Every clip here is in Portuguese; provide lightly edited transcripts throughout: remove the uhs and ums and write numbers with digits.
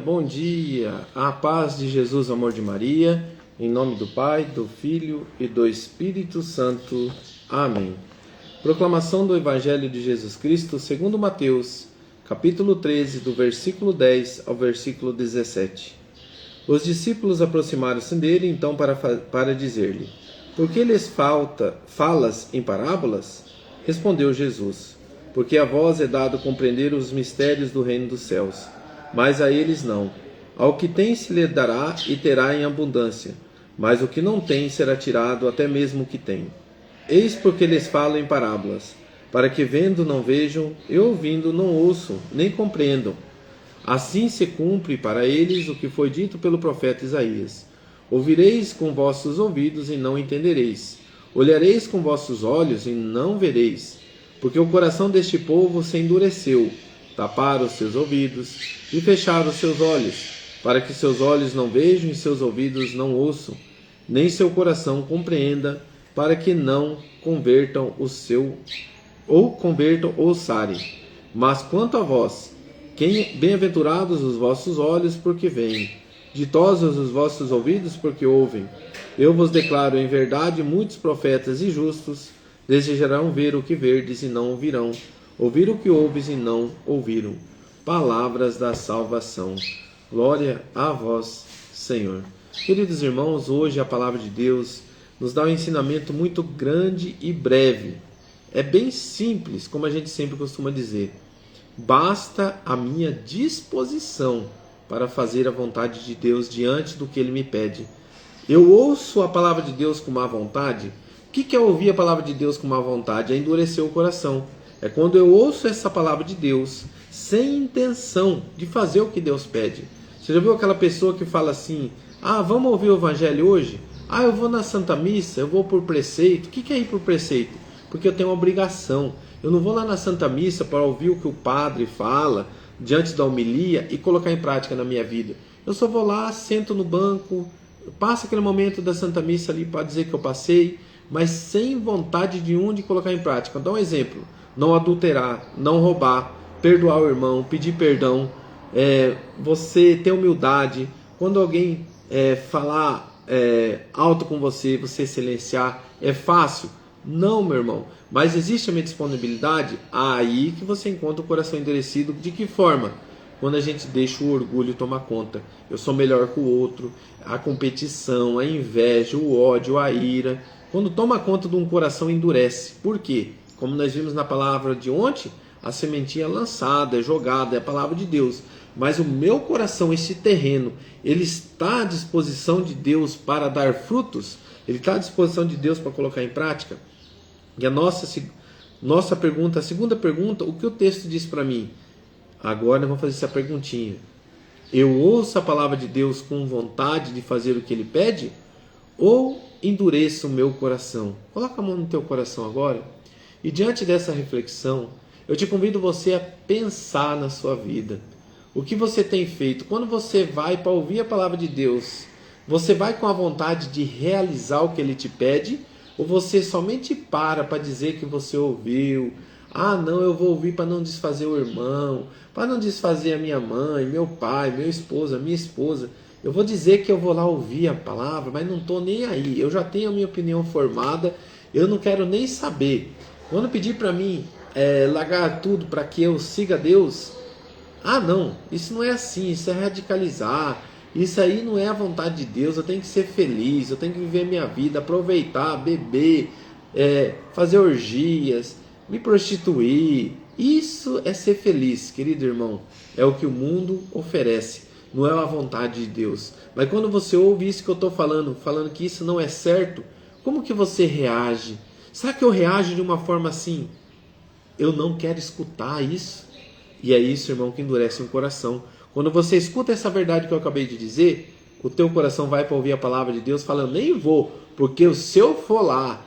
Bom dia, a paz de Jesus, o amor de Maria, em nome do Pai, do Filho e do Espírito Santo. Amém. Proclamação do Evangelho de Jesus Cristo segundo Mateus, capítulo 13, do versículo 10 ao versículo 17. Os discípulos aproximaram-se dele então para dizer-lhe: Por que lhes falas em parábolas? Respondeu Jesus: Porque a vós é dado compreender os mistérios do reino dos céus, mas a eles não. Ao que tem se lhe dará e terá em abundância, mas o que não tem será tirado até mesmo o que tem. Eis porque lhes falo em parábolas, para que vendo não vejam, e ouvindo não ouçam, nem compreendam. Assim se cumpre para eles o que foi dito pelo profeta Isaías: Ouvireis com vossos ouvidos e não entendereis, olhareis com vossos olhos e não vereis, porque o coração deste povo se endureceu, taparam os seus ouvidos e fecharam os seus olhos, para que seus olhos não vejam e seus ouvidos não ouçam, nem seu coração compreenda, para que não convertam ou sarem. Mas quanto a vós, bem-aventurados os vossos olhos, porque veem, ditosos os vossos ouvidos, porque ouvem. Eu vos declaro em verdade, muitos profetas e justos desejarão ver o que verdes e não ouvirão, ouvir o que ouves e não ouviram. Palavras da salvação. Glória a vós, Senhor. Queridos irmãos, hoje a palavra de Deus nos dá um ensinamento muito grande e breve. É bem simples, como a gente sempre costuma dizer. Basta a minha disposição para fazer a vontade de Deus diante do que Ele me pede. Eu ouço a palavra de Deus com má vontade. O que é ouvir a palavra de Deus com má vontade? É endurecer o coração. É quando eu ouço essa palavra de Deus sem intenção de fazer o que Deus pede. Você já viu aquela pessoa que fala assim: vamos ouvir o Evangelho hoje? Eu vou na Santa Missa, eu vou por preceito. O que é ir por preceito? Porque eu tenho uma obrigação. Eu não vou lá na Santa Missa para ouvir o que o padre fala diante da homilia e colocar em prática na minha vida. Eu só vou lá, sento no banco, passo aquele momento da Santa Missa ali para dizer que eu passei, mas sem vontade de colocar em prática. Vou dar um exemplo: não adulterar, não roubar, perdoar o irmão, pedir perdão, você ter humildade. Quando alguém falar alto com você, você silenciar. É fácil? Não, meu irmão. Mas existe a minha disponibilidade? Aí que você encontra o coração endurecido. De que forma? Quando a gente deixa o orgulho tomar conta. Eu sou melhor que o outro. A competição, a inveja, o ódio, a ira. Quando toma conta de um coração, endurece. Por quê? Como nós vimos na palavra de ontem, a sementinha é lançada, é jogada, é a palavra de Deus. Mas o meu coração, esse terreno, ele está à disposição de Deus para dar frutos? Ele está à disposição de Deus para colocar em prática? E a nossa pergunta, a segunda pergunta, o que o texto diz para mim? Agora nós vamos fazer essa perguntinha. Eu ouço a palavra de Deus com vontade de fazer o que Ele pede? Ou endureço o meu coração? Coloca a mão no teu coração agora. E diante dessa reflexão, eu te convido você a pensar na sua vida. O que você tem feito? Quando você vai para ouvir a palavra de Deus, você vai com a vontade de realizar o que Ele te pede? Ou você somente para dizer que você ouviu? Não, eu vou ouvir para não desfazer o irmão, para não desfazer a minha mãe, meu pai, meu esposo, a minha esposa. Eu vou dizer que eu vou lá ouvir a palavra, mas não estou nem aí. Eu já tenho a minha opinião formada, eu não quero nem saber. Quando pedir para mim largar tudo para que eu siga Deus, não, isso não é assim, isso é radicalizar. Isso aí não é a vontade de Deus. Eu tenho que ser feliz, eu tenho que viver minha vida, aproveitar, beber, fazer orgias, me prostituir. Isso é ser feliz, querido irmão. É o que o mundo oferece, não é a vontade de Deus. Mas quando você ouve isso que eu estou falando que isso não é certo, como que você reage? Será que eu reajo de uma forma assim? Eu não quero escutar isso. E é isso, irmão, que endurece o coração. Quando você escuta essa verdade que eu acabei de dizer, o teu coração vai para ouvir a palavra de Deus falando: nem vou, porque se eu for lá,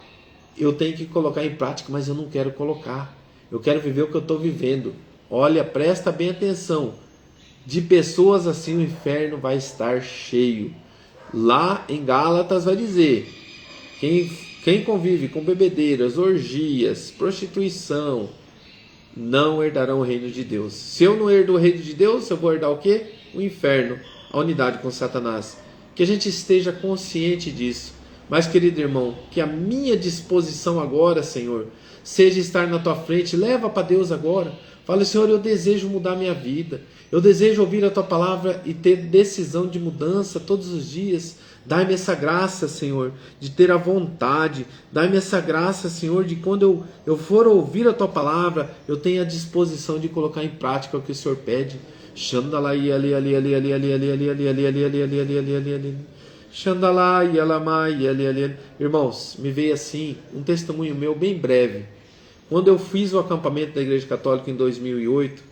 eu tenho que colocar em prática, mas eu não quero colocar. Eu quero viver o que eu estou vivendo. Olha, presta bem atenção. De pessoas assim o inferno vai estar cheio. Lá em Gálatas vai dizer: quem convive com bebedeiras, orgias, prostituição, não herdarão o reino de Deus. Se eu não herdo o reino de Deus, eu vou herdar o quê? o inferno, a unidade com Satanás. Que a gente esteja consciente disso. Mas, querido irmão, que a minha disposição agora, Senhor, seja estar na tua frente. Leva para Deus agora. Fala, Senhor, eu desejo mudar minha vida. Eu desejo ouvir a tua palavra e ter decisão de mudança todos os dias. Dai-me essa graça, Senhor, de ter a vontade. Dai-me essa graça, Senhor, de quando eu for ouvir a tua palavra, eu tenha a disposição de colocar em prática o que o Senhor pede. Xandalai ali ali ali ali ali ali ali ali ali ali ali ali ali ali ali. Xandalai alamai ali ali. Irmãos, me veio assim um testemunho meu bem breve. Quando eu fiz o acampamento da Igreja Católica em 2008,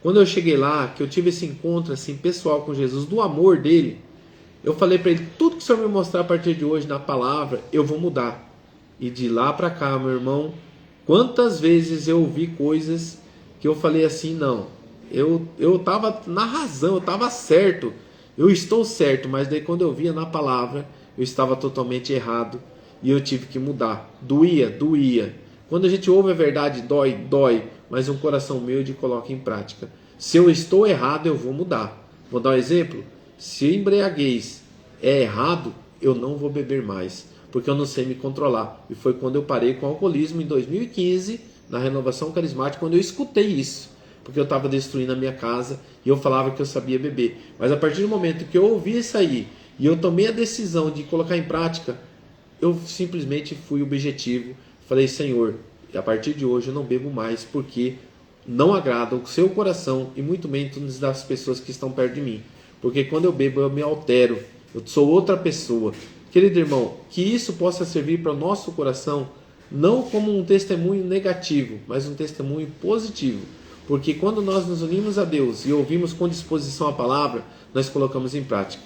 quando eu cheguei lá, que eu tive esse encontro assim pessoal com Jesus, do amor dele, eu falei para ele, tudo que o Senhor me mostrar a partir de hoje na palavra, eu vou mudar. E de lá para cá, meu irmão, quantas vezes eu ouvi coisas que eu falei assim, não, eu estava na razão, eu estava certo, eu estou certo, mas daí quando eu via na palavra, eu estava totalmente errado e eu tive que mudar. Doía. Quando a gente ouve a verdade, dói, mas um coração humilde coloca em prática. Se eu estou errado, eu vou mudar. Vou dar um exemplo. Se embriaguez é errado, eu não vou beber mais, porque eu não sei me controlar. E foi quando eu parei com o alcoolismo em 2015, na renovação carismática, quando eu escutei isso, porque eu estava destruindo a minha casa e eu falava que eu sabia beber. Mas a partir do momento que eu ouvi isso aí e eu tomei a decisão de colocar em prática, eu simplesmente fui objetivo. Falei, Senhor, a partir de hoje eu não bebo mais, porque não agrada o seu coração e muito menos das pessoas que estão perto de mim. Porque quando eu bebo eu me altero, eu sou outra pessoa. Querido irmão, que isso possa servir para o nosso coração, não como um testemunho negativo, mas um testemunho positivo. Porque quando nós nos unimos a Deus e ouvimos com disposição a palavra, nós colocamos em prática.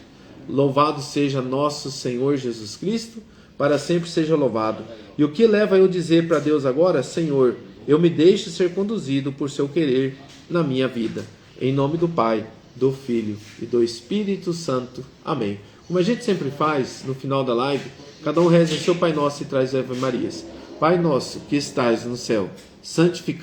Louvado seja nosso Senhor Jesus Cristo, para sempre seja louvado. E o que leva eu dizer para Deus agora? Senhor, eu me deixo ser conduzido por seu querer na minha vida. Em nome do Pai, do Filho e do Espírito Santo. Amém. Como a gente sempre faz, no final da live, cada um reza o seu Pai Nosso e traz Ave Marias. Pai nosso, que estais no céu, santificado